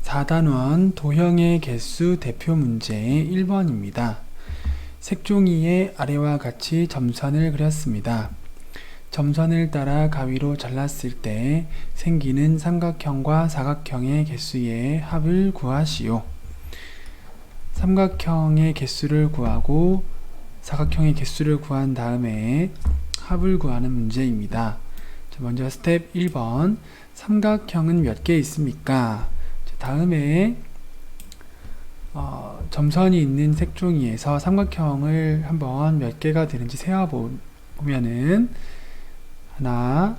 4단원 도형의 개수 대표 문제 1번입니다. 색종이의 아래와 같이 점선을 그렸습니다. 점선을 따라 가위로 잘랐을 때 생기는 삼각형과 사각형의 개수의 합을 구하시오. 삼각형의 개수를 구하고 사각형의 개수를 구한 다음에 합을 구하는 문제입니다. 먼저 스텝 1번, 삼각형은 몇 개 있습니까? 다음에 점선이 있는 색종이에서 삼각형을 한번 몇 개가 되는지 세어보면은 하나,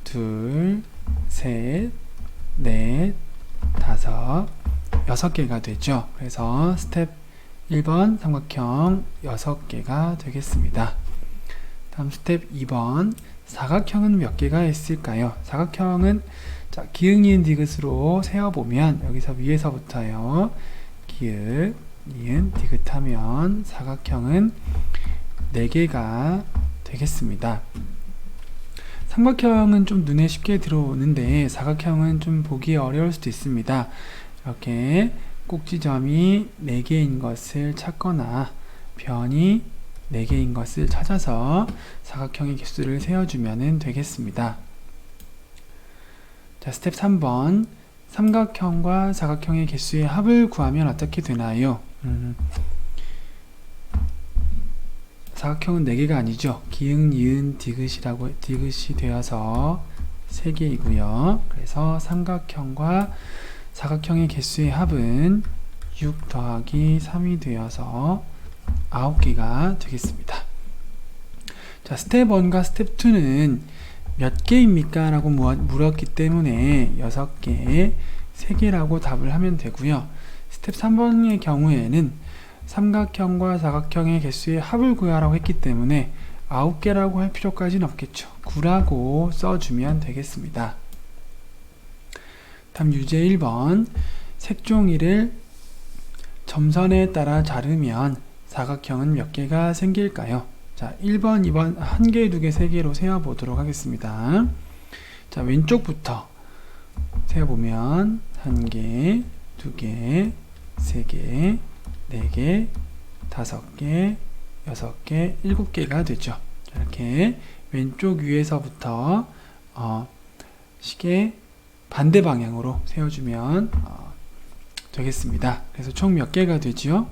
둘, 셋, 넷, 다섯, 6개가 되죠. 그래서 스텝 1번 삼각형 6개가 되겠습니다. 다음 스텝 2번, 사각형은 몇 개가 있을까요? 사각형은 기역, 니은, 디귿으로 세어보면 여기서 위에서부터요. 기역, 니은, 디귿 하면 사각형은 4개가 되겠습니다. 삼각형은 좀 눈에 쉽게 들어오는데 사각형은 좀 보기 어려울 수도 있습니다. 이렇게 꼭지점이 4개인 것을 찾거나 변이 4개인 것을 찾아서 사각형의 개수를 세어주면 되겠습니다. 자, 스텝 3번, 삼각형과 사각형의 개수의 합을 구하면 어떻게 되나요? 사각형은 4개가 아니죠. 기역, 니은, 디귿이 되어서 3개이고요. 그래서 삼각형과 사각형의 개수의 합은 6 더하기 3이 되어서 9개가 되겠습니다. 자, 스텝 1과 스텝 2는 몇 개입니까? 라고 물었기 때문에 6개, 3개라고 답을 하면 되고요. 스텝 3번의 경우에는 삼각형과 사각형의 개수의 합을 구하라고 했기 때문에 9개라고 할 필요까지는 없겠죠. 9라고 써주면 되겠습니다. 다음 유제 1번, 색종이를 점선에 따라 자르면 사각형은 몇 개가 생길까요? 자, 1번, 2번, 1개, 2개, 3개로 세어보도록 하겠습니다. 자, 왼쪽부터 세어보면 1개, 2개, 3개, 4개, 5개, 6개, 7개가 되죠. 이렇게 왼쪽 위에서부터 시계 반대 방향으로 세워주면 되겠습니다. 그래서 총 몇 개가 되죠?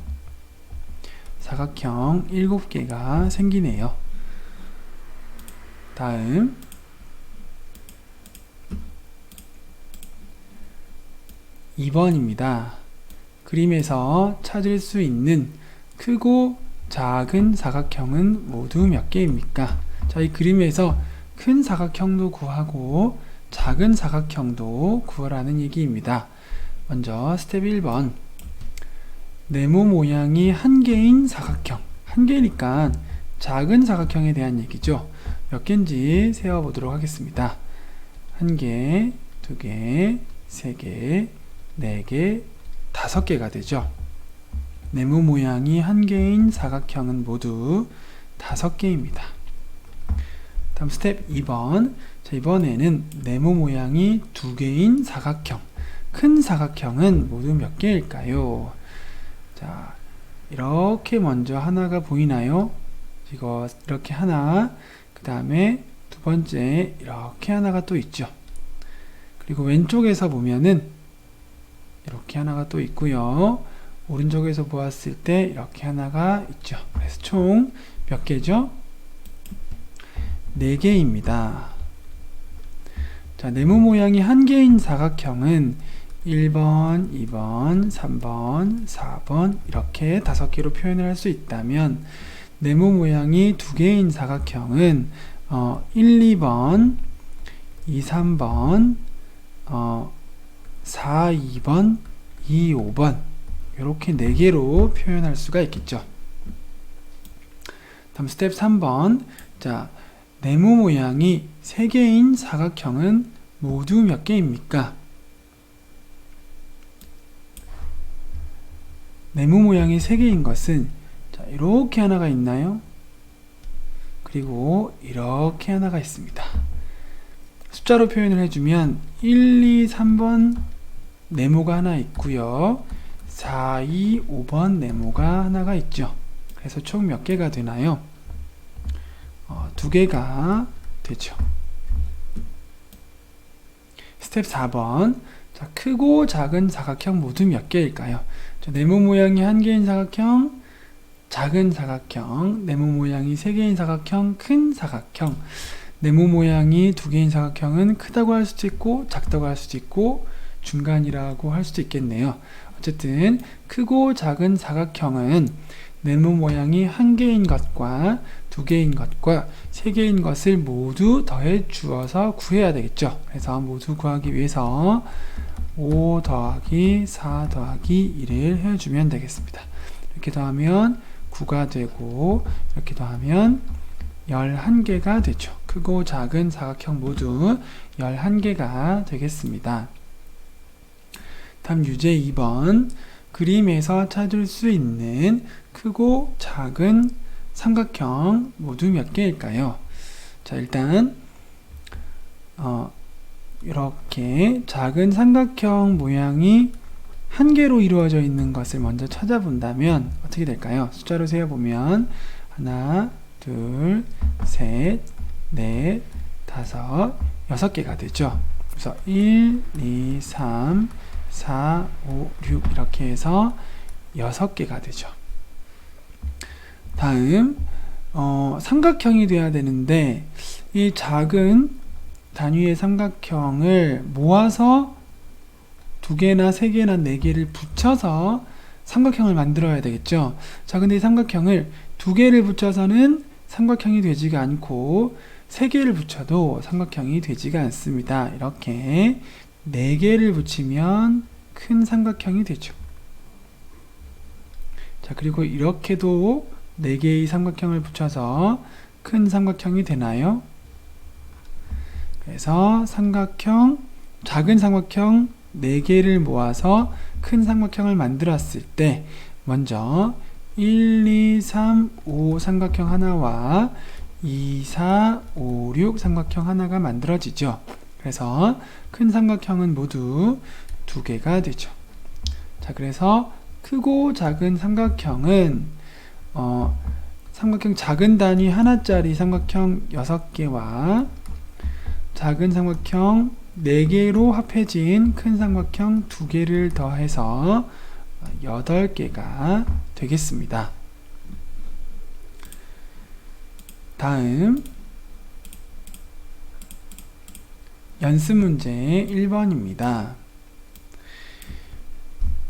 사각형 7개가 생기네요. 다음 2번입니다. 그림에서 찾을 수 있는 크고 작은 사각형은 모두 몇 개입니까? 자, 이 그림에서 큰 사각형도 구하고 작은 사각형도 구하라는 얘기입니다. 먼저 스텝 1번, 네모 모양이 1개인 사각형. 1개니까 작은 사각형에 대한 얘기죠. 몇 개인지 세어보도록 하겠습니다. 1개, 2개, 3개, 4개, 5개가 되죠. 네모 모양이 1개인 사각형은 모두 5개입니다. 다음 스텝 2번. 자, 이번에는 네모 모양이 2개인 사각형. 큰 사각형은 모두 몇 개일까요? 자, 이렇게 먼저 하나가 보이나요? 이거 이렇게 하나, 그 다음에 두 번째 이렇게 하나가 또 있죠. 그리고 왼쪽에서 보면은 이렇게 하나가 또 있고요. 오른쪽에서 보았을 때 이렇게 하나가 있죠. 그래서 총 몇 개죠? 4개입니다. 자, 네모 모양이 1개인 사각형은 1번, 2번, 3번, 4번 이렇게 5개로 표현을 할 수 있다면 네모 모양이 2개인 사각형은 1, 2번, 2, 3번, 4, 2번, 2, 5번 이렇게 4개로 표현할 수가 있겠죠. 다음 스텝 3번. 자, 네모 모양이 3개인 사각형은 모두 몇 개입니까? 네모 모양이 3개인 것은 자, 이렇게 하나가 있나요? 그리고 이렇게 하나가 있습니다. 숫자로 표현을 해주면 1, 2, 3번 네모가 하나 있고요. 4, 2, 5번 네모가 하나가 있죠. 그래서 총 몇 개가 되나요? 2개가 되죠. 스텝 4번. 자, 크고 작은 사각형 모두 몇 개일까요? 네모 모양이 1개인 사각형, 작은 사각형, 네모 모양이 3개인 사각형, 큰 사각형. 네모 모양이 2개인 사각형은 크다고 할 수도 있고 작다고 할 수도 있고 중간이라고 할 수도 있겠네요. 어쨌든 크고 작은 사각형은 네모 모양이 1개인 것과 2개인 것과 3개인 것을 모두 더해 주어서 구해야 되겠죠. 그래서 모두 구하기 위해서 5 더하기 4 더하기 1을 해주면 되겠습니다. 이렇게 더하면 9가 되고 이렇게 더하면 11개가 되죠. 크고 작은 사각형 모두 11개가 되겠습니다. 다음 유제 2번. 그림에서 찾을 수 있는 크고 작은 삼각형 모두 몇 개일까요? 자, 일단 이렇게 작은 삼각형 모양이 1개로 이루어져 있는 것을 먼저 찾아본다면 어떻게 될까요? 숫자로 세어보면 하나, 둘, 셋, 넷, 다섯, 6개가 되죠. 그래서 1, 2, 3, 4, 5, 6 이렇게 해서 6개가 되죠. 다음 삼각형이 돼야 되는데 이 작은 단위의 삼각형을 모아서 2개나 3개나 4개를 붙여서 삼각형을 만들어야 되겠죠. 자, 근데 이 삼각형을 2개를 붙여서는 삼각형이 되지가 않고 3개를 붙여도 삼각형이 되지가 않습니다. 이렇게 4개를 붙이면 큰 삼각형이 되죠. 자, 그리고 이렇게도 4개의 삼각형을 붙여서 큰 삼각형이 되나요? 그래서 작은 삼각형 4개를 모아서 큰 삼각형을 만들었을 때 먼저 1, 2, 3, 5 삼각형 하나와 2, 4, 5, 6 삼각형 하나가 만들어지죠. 그래서 큰 삼각형은 모두 2개가 되죠. 자, 그래서 크고 작은 삼각형은 삼각형 작은 단위 하나짜리 삼각형 6개와 작은 삼각형 4개로 합해진 큰 삼각형 2개를 더해서 8개가 되겠습니다. 다음 연습 문제 1번입니다.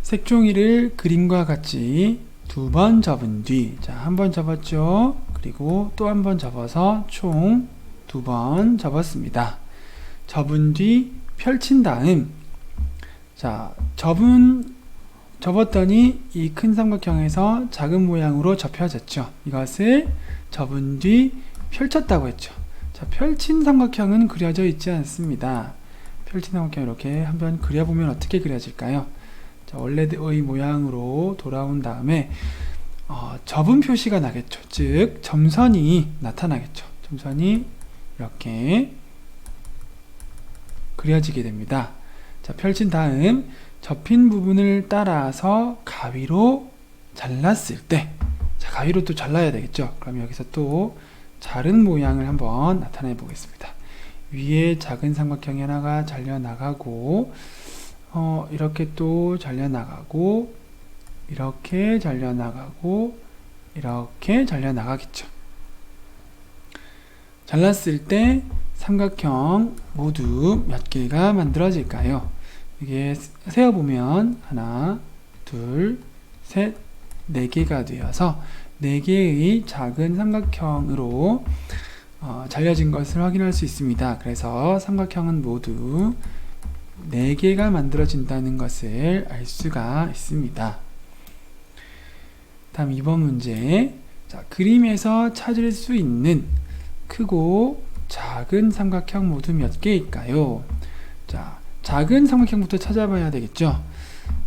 색종이를 그림과 같이 2번 접은 뒤, 자, 한 번 접었죠. 그리고 또 한 번 접어서 총 2번 접었습니다. 접은 뒤 펼친 다음, 자, 접었더니 이 큰 삼각형에서 작은 모양으로 접혀졌죠. 이것을 접은 뒤 펼쳤다고 했죠. 자, 펼친 삼각형은 그려져 있지 않습니다. 펼친 삼각형 이렇게 한번 그려보면 어떻게 그려질까요? 자, 원래의 모양으로 돌아온 다음에 접은 표시가 나겠죠. 즉 점선이 나타나겠죠. 점선이 이렇게 그려지게 됩니다. 자, 펼친 다음 접힌 부분을 따라서 가위로 잘랐을 때, 자, 가위로 또 잘라야 되겠죠. 그럼 여기서 또 자른 모양을 한번 나타내 보겠습니다. 위에 작은 삼각형이 하나가 잘려 나가고 이렇게 또 잘려 나가고 이렇게 잘려 나가고 이렇게 잘려 나가겠죠. 잘랐을 때 삼각형 모두 몇 개가 만들어질까요? 이게 세어보면 하나, 둘, 셋, 4개가 되어서 4개의 작은 삼각형으로 잘려진 것을 확인할 수 있습니다. 그래서 삼각형은 모두 4개가 만들어진다는 것을 알 수가 있습니다. 다음 2번 문제. 자, 그림에서 찾을 수 있는 크고 작은 삼각형 모두 몇 개일까요? 자, 작은 삼각형부터 찾아봐야 되겠죠.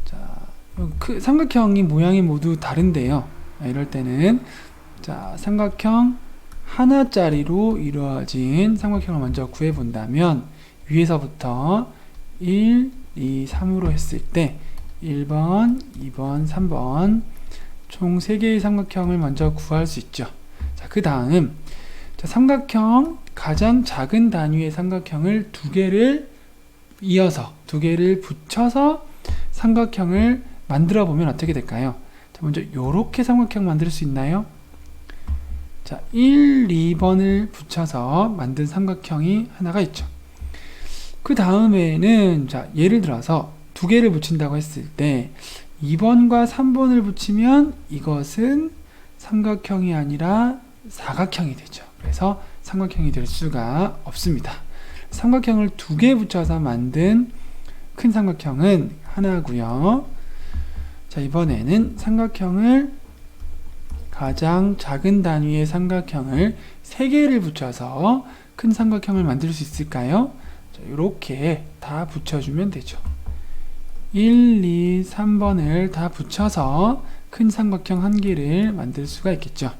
자, 삼각형이 모양이 모두 다른데요. 이럴 때는 자, 삼각형 하나짜리로 이루어진 삼각형을 먼저 구해본다면 위에서부터 1, 2, 3으로 했을 때 1번, 2번, 3번 총 3개의 삼각형을 먼저 구할 수 있죠. 자, 그 다음 삼각형 가장 작은 단위의 삼각형을 2개를 이어서 2개를 붙여서 삼각형을 만들어 보면 어떻게 될까요? 자, 먼저 요렇게 삼각형 만들 수 있나요? 자, 1, 2번을 붙여서 만든 삼각형이 하나가 있죠. 그 다음에는 자, 예를 들어서 2개를 붙인다고 했을 때 2번과 3번을 붙이면 이것은 삼각형이 아니라 사각형이 되죠. 그래서 삼각형이 될 수가 없습니다. 삼각형을 2개 붙여서 만든 큰 삼각형은 하나고요. 자, 이번에는 삼각형을 가장 작은 단위의 삼각형을 3개를 붙여서 큰 삼각형을 만들 수 있을까요? 자, 이렇게 다 붙여주면 되죠. 1, 2, 3번을 다 붙여서 큰 삼각형 1개를 만들 수가 있겠죠.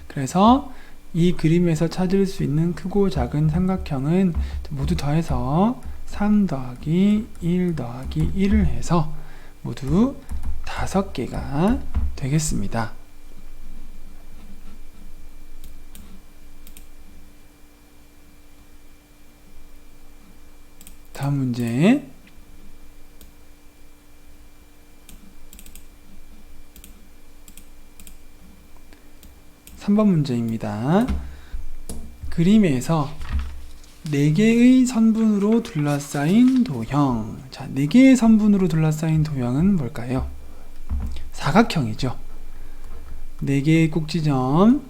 그래서 이 그림에서 찾을 수 있는 크고 작은 삼각형은 모두 더해서 3 더하기 1 더하기 1을 해서 모두 5개가 되겠습니다. 다음 문제. (3번) 문제입니다. 그림에서 4개의 선분으로 둘러싸인 도형. 자, 4개의 선분으로 둘러싸인 도형은 뭘까요? 사각형이죠. 4개의 꼭지점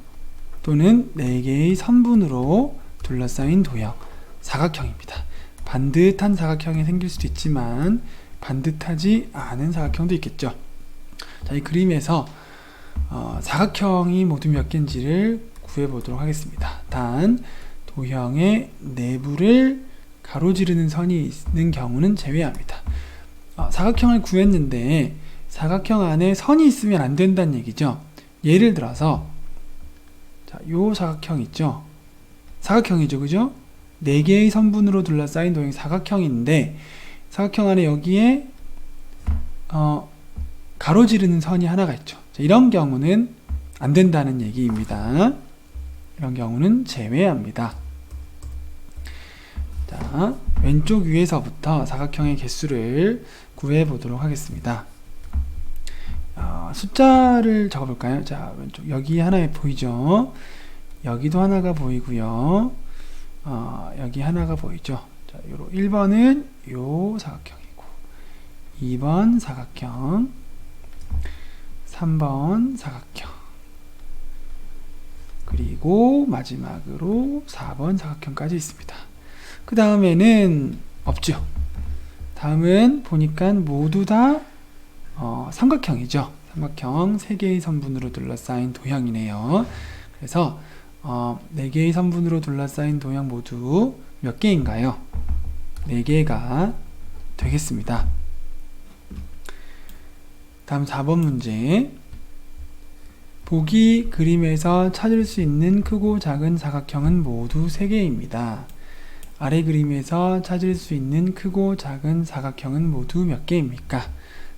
또는 4개의 선분으로 둘러싸인 도형. 사각형입니다. 반듯한 사각형이 생길 수도 있지만 반듯하지 않은 사각형도 있겠죠. 자, 이 그림에서 사각형이 모두 몇 개인지를 구해보도록 하겠습니다. 단 도형의 내부를 가로지르는 선이 있는 경우는 제외합니다. 사각형을 구했는데 사각형 안에 선이 있으면 안 된다는 얘기죠. 예를 들어서 자, 요 사각형 있죠. 사각형이죠, 그죠? 4개의 선분으로 둘러싸인 도형이 사각형인데 사각형 안에 여기에 가로지르는 선이 하나가 있죠. 자, 이런 경우는 안 된다는 얘기입니다. 이런 경우는 제외합니다. 자, 왼쪽 위에서부터 사각형의 개수를 구해 보도록 하겠습니다. 숫자를 적어 볼까요? 자, 왼쪽 여기 하나 보이죠? 여기도 하나가 보이고요. 여기 하나가 보이죠? 자, 요로 1번은 요 사각형이고 2번 사각형, 3번 사각형, 그리고 마지막으로 4번 사각형까지 있습니다. 그 다음에는 없죠. 다음은 보니까 모두 다 삼각형이죠. 삼각형 3개의 선분으로 둘러싸인 도형이네요. 그래서 4개의 선분으로 둘러싸인 도형 모두 몇 개인가요? 4개가 되겠습니다. 다음 4번 문제. 보기 그림에서 찾을 수 있는 크고 작은 사각형은 모두 3개입니다. 아래 그림에서 찾을 수 있는 크고 작은 사각형은 모두 몇 개입니까?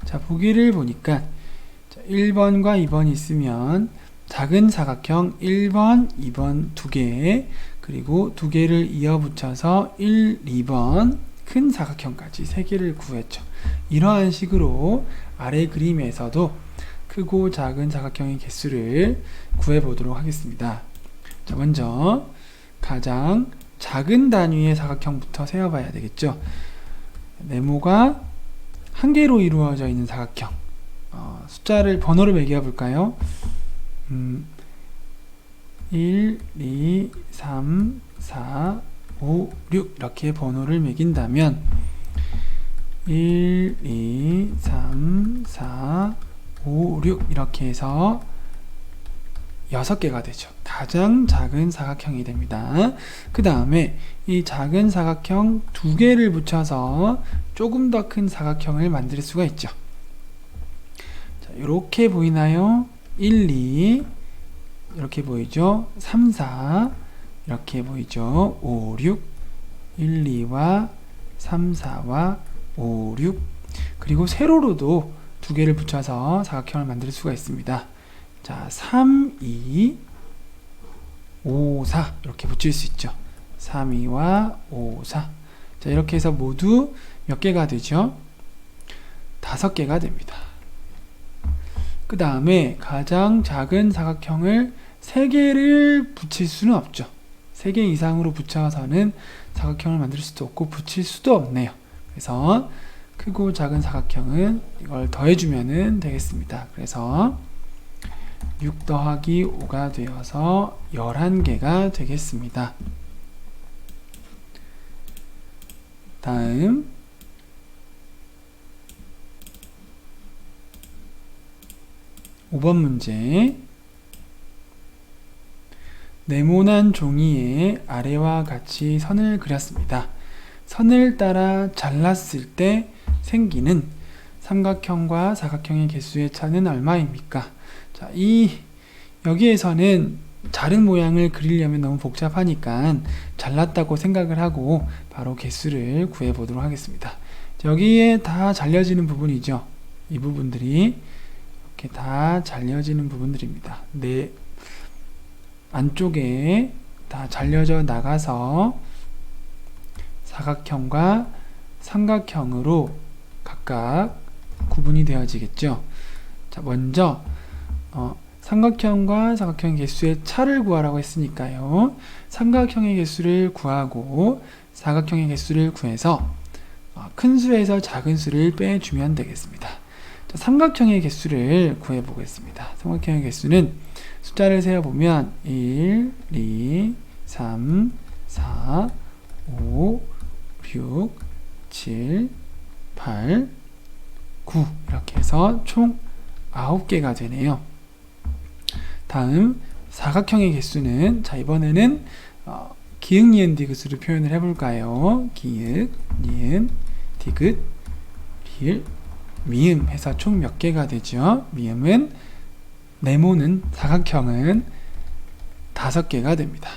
자, 보기를 보니까 1번과 2번이 있으면 작은 사각형 1번, 2번 2개, 그리고 2개를 이어 붙여서 1, 2번 큰 사각형까지 3개를 구했죠. 이러한 식으로 아래 그림에서도 크고 작은 사각형의 개수를 구해 보도록 하겠습니다. 자, 먼저 가장 작은 단위의 사각형부터 세어봐야 되겠죠. 네모가 1개로 이루어져 있는 사각형. 번호를 매겨 볼까요? 1, 2, 3, 4, 5, 6 이렇게 번호를 매긴다면 1, 2, 3, 4, 5, 6 이렇게 해서 6개가 되죠. 가장 작은 사각형이 됩니다. 그 다음에 이 작은 사각형 2개를 붙여서 조금 더 큰 사각형을 만들 수가 있죠. 자, 이렇게 보이나요? 1, 2 이렇게 보이죠? 3, 4 이렇게 보이죠? 5, 6 1, 2와 3, 4와 5, 6. 그리고 세로로도 두 개를 붙여서 사각형을 만들 수가 있습니다. 자, 3, 2, 5, 4 이렇게 붙일 수 있죠. 3, 2와 5, 4. 자, 이렇게 해서 모두 몇 개가 되죠? 5개가 됩니다. 그 다음에 가장 작은 사각형을 3개를 붙일 수는 없죠. 3개 이상으로 붙여서는 사각형을 만들 수도 없고 붙일 수도 없네요. 그래서 크고 작은 사각형은 이걸 더해주면 되겠습니다. 그래서 6 더하기 5가 되어서 11개가 되겠습니다. 다음 5번 문제. 네모난 종이에 아래와 같이 선을 그렸습니다. 선을 따라 잘랐을 때 생기는 삼각형과 사각형의 개수의 차는 얼마입니까? 자, 여기에서는 자른 모양을 그리려면 너무 복잡하니까 잘랐다고 생각을 하고 바로 개수를 구해 보도록 하겠습니다. 자, 여기에 다 잘려지는 부분이죠. 이 부분들이 이렇게 다 잘려지는 부분들입니다. 네, 안쪽에 다 잘려져 나가서 사각형과 삼각형으로 각각 구분이 되어지겠죠. 자, 먼저 삼각형과 사각형의 개수의 차를 구하라고 했으니까요. 삼각형의 개수를 구하고 사각형의 개수를 구해서 큰 수에서 작은 수를 빼주면 되겠습니다. 자, 삼각형의 개수를 구해 보겠습니다. 삼각형의 개수는 숫자를 세어보면 1, 2, 3, 4, 5, 6, 7, 8, 9 이렇게 해서 총 9개가 되네요. 다음 사각형의 개수는, 자, 이번에는 기역, 니은, 디귿으로 표현을 해볼까요? 기역, 니은, 디귿, 리을, 미음 해서 총 몇 개가 되죠? 미음은 네모는 사각형은 5개가 됩니다.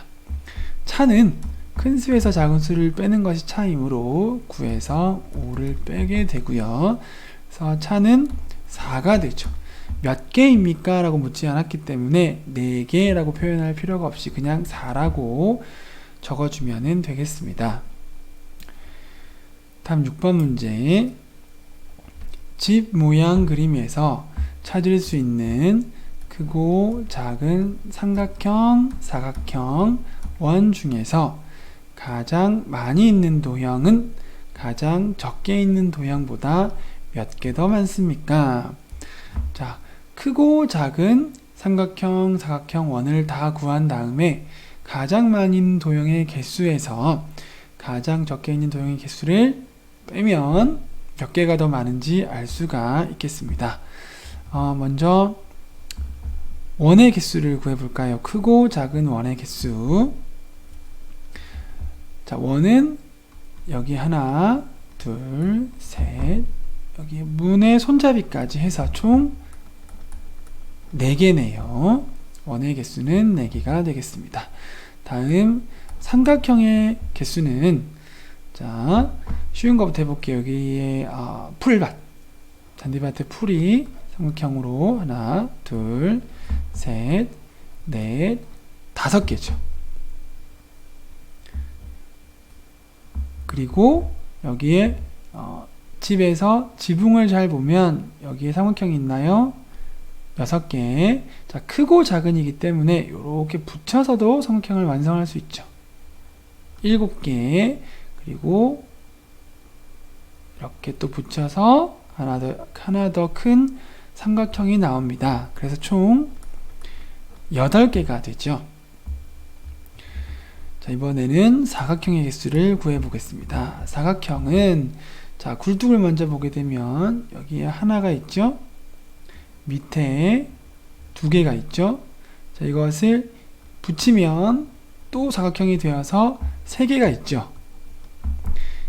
차는 큰 수에서 작은 수를 빼는 것이 차이므로 9에서 5를 빼게 되고요. 그래서 차는 4가 되죠. 몇 개입니까? 라고 묻지 않았기 때문에 4개라고 표현할 필요가 없이 그냥 4라고 적어주면 되겠습니다. 다음 6번 문제. 집 모양 그림에서 찾을 수 있는 크고 작은 삼각형, 사각형, 원 중에서 가장 많이 있는 도형은 가장 적게 있는 도형보다 몇 개 더 많습니까? 자, 크고 작은 삼각형, 사각형, 원을 다 구한 다음에 가장 많이 있는 도형의 개수에서 가장 적게 있는 도형의 개수를 빼면 몇 개가 더 많은지 알 수가 있겠습니다. 먼저 원의 개수를 구해볼까요? 크고 작은 원의 개수. 자, 원은 여기 하나, 둘, 셋, 여기 문의 손잡이까지 해서 총 4개네요. 원의 개수는 4개가 되겠습니다. 다음 삼각형의 개수는, 자, 쉬운 것부터 해볼게요. 여기에 풀밭, 잔디밭에 풀이 삼각형으로 하나, 둘, 셋, 넷, 5개죠. 그리고 여기에 집에서 지붕을 잘 보면 여기에 삼각형이 있나요? 6개. 자, 크고 작은이기 때문에 이렇게 붙여서도 삼각형을 완성할 수 있죠. 7개. 그리고 이렇게 또 붙여서 하나 더 큰 삼각형이 나옵니다. 그래서 총 8개가 되죠. 자, 이번에는 사각형의 개수를 구해 보겠습니다. 사각형은, 자, 굴뚝을 먼저 보게 되면 여기에 하나가 있죠. 밑에 2개가 있죠. 자, 이것을 붙이면 또 사각형이 되어서 3개가 있죠.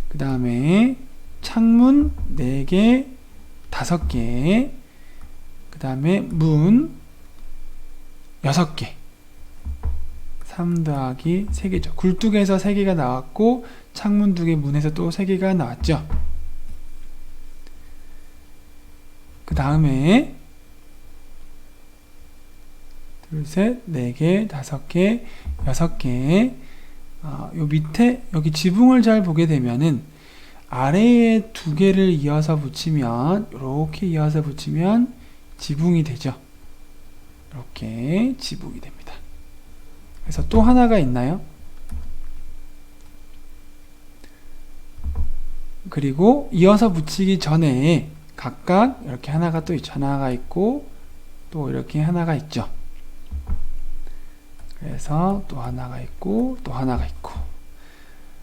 그 다음에 창문 4개, 5개, 그 다음에 문 6개, 3 더하기 3개죠. 굴뚝에서 3개가 나왔고 창문 2개, 문에서 또 3개가 나왔죠. 그 다음에 둘, 셋, 4개, 5개, 6개. 요 밑에 여기 지붕을 잘 보게 되면은 아래에 2개를 이어서 붙이면, 이렇게 이어서 붙이면 지붕이 되죠. 이렇게 지붕이 됩니다. 그래서 또 하나가 있나요? 그리고 이어서 붙이기 전에 각각 이렇게 하나가 또 있죠. 하나가 있고 또 이렇게 하나가 있죠. 그래서 또 하나가 있고 또 하나가 있고.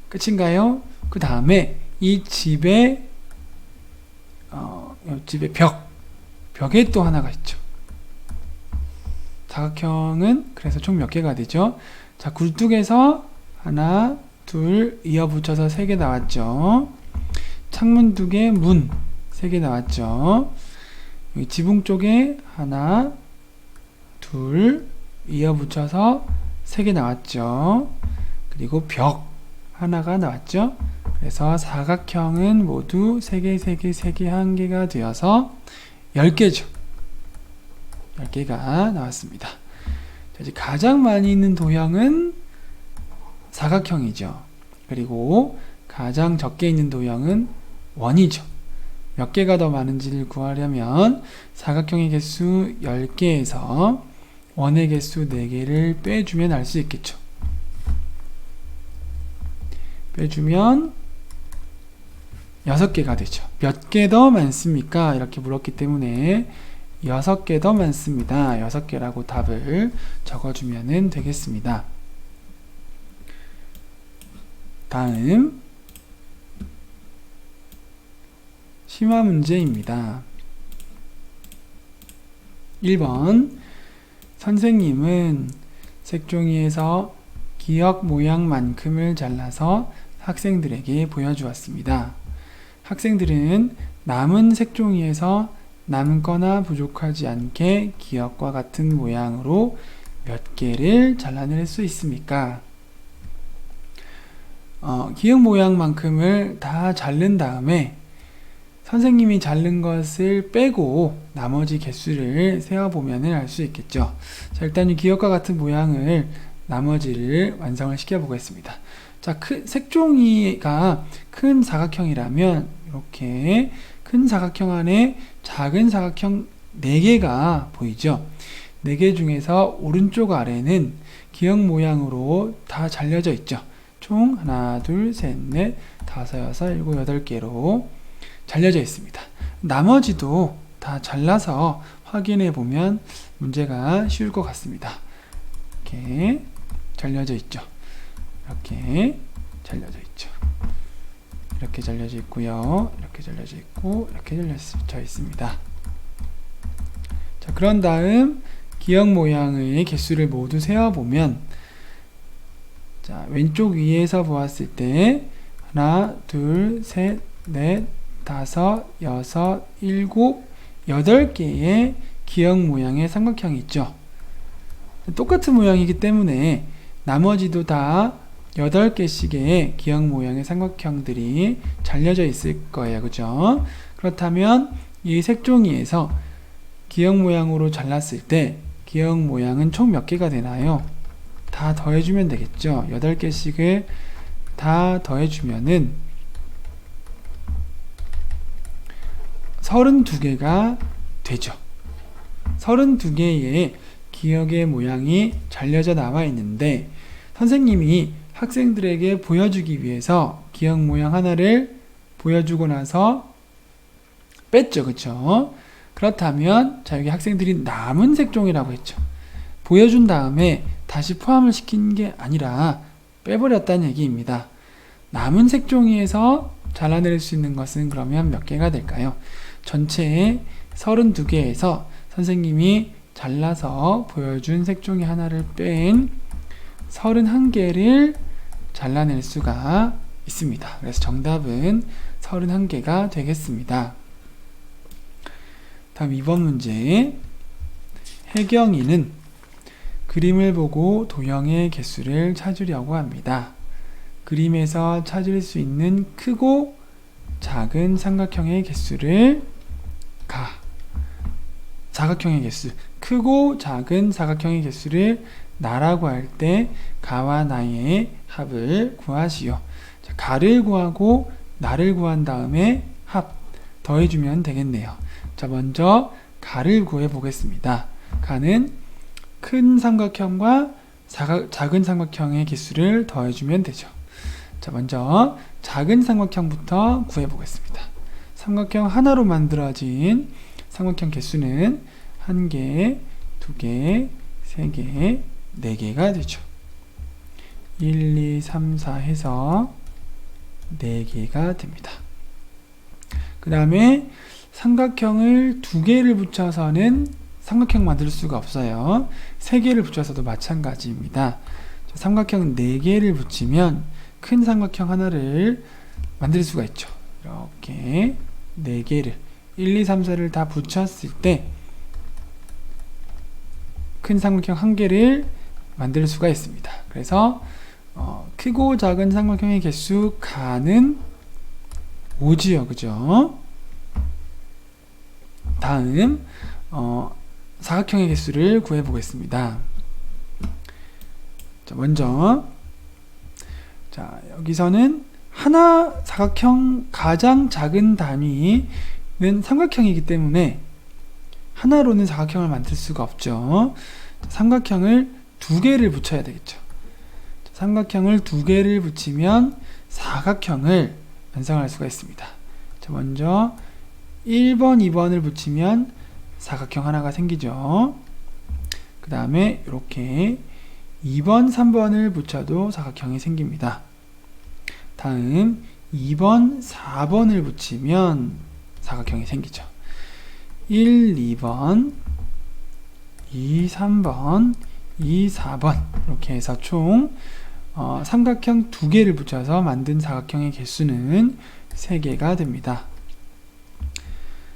끝인가요? 그 다음에 이 집의 집의 벽에 또 하나가 있죠. 사각형은 그래서 총 몇 개가 되죠? 자, 굴뚝에서 하나, 둘, 이어 붙여서 3개 나왔죠. 창문 2개, 문 3개 나왔죠. 여기 지붕 쪽에 하나, 둘, 이어 붙여서 3개 나왔죠. 그리고 벽 하나가 나왔죠. 그래서 사각형은 모두 3개, 3개, 3개, 1개가 되어서 10개죠. 10개가 나왔습니다. 자, 이제 가장 많이 있는 도형은 사각형이죠. 그리고 가장 적게 있는 도형은 원이죠. 몇 개가 더 많은지를 구하려면 사각형의 개수 10개에서 원의 개수 4개를 빼주면 알 수 있겠죠. 빼주면 6개가 되죠. 몇 개 더 많습니까? 이렇게 물었기 때문에 6개 더 많습니다. 6개라고 답을 적어주면 되겠습니다. 다음 심화 문제입니다. 1번 선생님은 색종이에서 기역 모양만큼을 잘라서 학생들에게 보여주었습니다. 학생들은 남은 색종이에서 남거나 부족하지 않게 기역과 같은 모양으로 몇 개를 잘라낼 수 있습니까? 기역 모양만큼을 다 자른 다음에 선생님이 자른 것을 빼고 나머지 개수를 세어보면 알 수 있겠죠. 자, 일단 이 기역과 같은 모양을 나머지를 완성을 시켜 보겠습니다. 자, 색종이가 큰 사각형이라면 이렇게 큰 사각형 안에 작은 사각형 4개가 보이죠. 4개 중에서 오른쪽 아래는 기역 모양으로 다 잘려져 있죠. 총 하나, 둘, 셋, 넷, 다섯, 여섯, 일곱, 8개로 잘려져 있습니다. 나머지도 다 잘라서 확인해 보면 문제가 쉬울 것 같습니다. 이렇게 잘려져 있죠. 이렇게 잘려져 있죠. 이렇게 잘려져 있고요. 이렇게 잘려져 있고 이렇게 잘려져 있습니다. 자, 그런 다음 기역 모양의 개수를 모두 세어보면, 자, 왼쪽 위에서 보았을 때 하나, 둘, 셋, 넷, 다섯, 여섯, 일곱, 8개의 기역 모양의 삼각형이 있죠. 똑같은 모양이기 때문에 나머지도 다 8개씩의 기역 모양의 삼각형들이 잘려져 있을 거예요. 그죠? 그렇다면 이 색종이에서 기역 모양으로 잘랐을 때 기역 모양은 총 몇 개가 되나요? 다 더해주면 되겠죠. 8개씩을 다 더해주면은 32개가 되죠. 32개의 기역의 모양이 잘려져 나와 있는데 선생님이 학생들에게 보여주기 위해서 기역 모양 하나를 보여주고 나서 뺐죠. 그쵸? 그렇다면 자, 여기 학생들이 남은 색종이라고 했죠. 보여준 다음에 다시 포함을 시킨 게 아니라 빼버렸다는 얘기입니다. 남은 색종이에서 잘라낼 수 있는 것은 그러면 몇 개가 될까요? 전체 32개에서 선생님이 잘라서 보여준 색종이 하나를 뺀 31개를 잘라낼 수가 있습니다. 그래서 정답은 31개가 되겠습니다. 다음 2번 문제. 혜경이는 그림을 보고 도형의 개수를 찾으려고 합니다. 그림에서 찾을 수 있는 크고 작은 삼각형의 개수를 사각형의 개수, 크고 작은 사각형의 개수를 나라고 할 때 가와 나의 합을 구하시오. 자, 가를 구하고 나를 구한 다음에 합 더해주면 되겠네요. 자, 먼저 가를 구해 보겠습니다. 가는 큰 삼각형과 작은 삼각형의 개수를 더해주면 되죠. 자, 먼저 작은 삼각형부터 구해 보겠습니다. 삼각형 하나로 만들어진 삼각형 개수는 1개, 2개, 3개, 4개가 되죠. 1, 2, 3, 4 해서 4개가 됩니다. 그 다음에 삼각형을 2개를 붙여서는 삼각형 만들 수가 없어요. 3개를 붙여서도 마찬가지입니다. 삼각형 4개를 붙이면 큰 삼각형 하나를 만들 수가 있죠. 이렇게 4개를 1, 2, 3, 4를 다 붙였을 때 큰 삼각형 1개를 만들 수가 있습니다. 그래서 크고 작은 삼각형의 개수 가는 5지요. 그죠? 다음 사각형의 개수를 구해 보겠습니다. 자, 먼저 여기서는 하나 사각형 가장 작은 단위는 삼각형이기 때문에 하나로는 사각형을 만들 수가 없죠. 삼각형을 2개를 붙여야 되겠죠. 삼각형을 2개를 붙이면 사각형을 완성할 수가 있습니다. 자, 먼저 1번, 2번을 붙이면 사각형 하나가 생기죠. 그 다음에 이렇게 2번, 3번을 붙여도 사각형이 생깁니다. 다음 2번, 4번을 붙이면 사각형이 생기죠. 1, 2번, 2, 3번, 2, 4번 이렇게 해서 총 삼각형 2개를 붙여서 만든 사각형의 개수는 3개가 됩니다.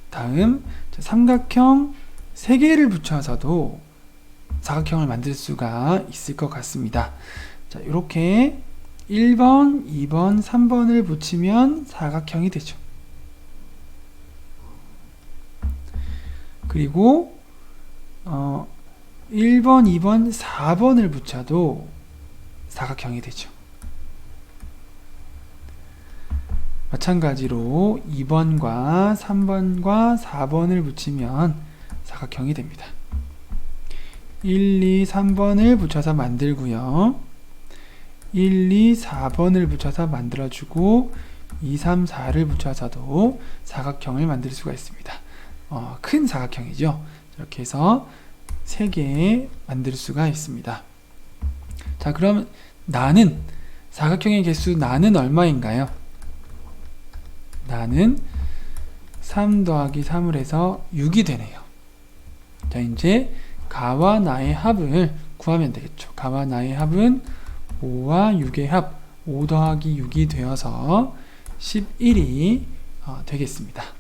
다음 삼각형 3개를 붙여서도 사각형을 만들 수가 있을 것 같습니다. 자, 이렇게 1번, 2번, 3번을 붙이면 사각형이 되죠. 그리고 1번, 2번, 4번을 붙여도 사각형이 되죠. 마찬가지로 2번과 3번과 4번을 붙이면 사각형이 됩니다. 1, 2, 3번을 붙여서 만들고요. 1, 2, 4번을 붙여서 만들어주고 2, 3, 4를 붙여서도 사각형을 만들 수가 있습니다. 큰 사각형이죠. 이렇게 해서 3개 만들 수가 있습니다. 자, 그럼 나는 사각형의 개수 나는 얼마인가요? 나는 3 더하기 3을 해서 6이 되네요. 자, 이제 가와 나의 합을 구하면 되겠죠. 가와 나의 합은 5와 6의 합 5 더하기 6이 되어서 11이 되겠습니다.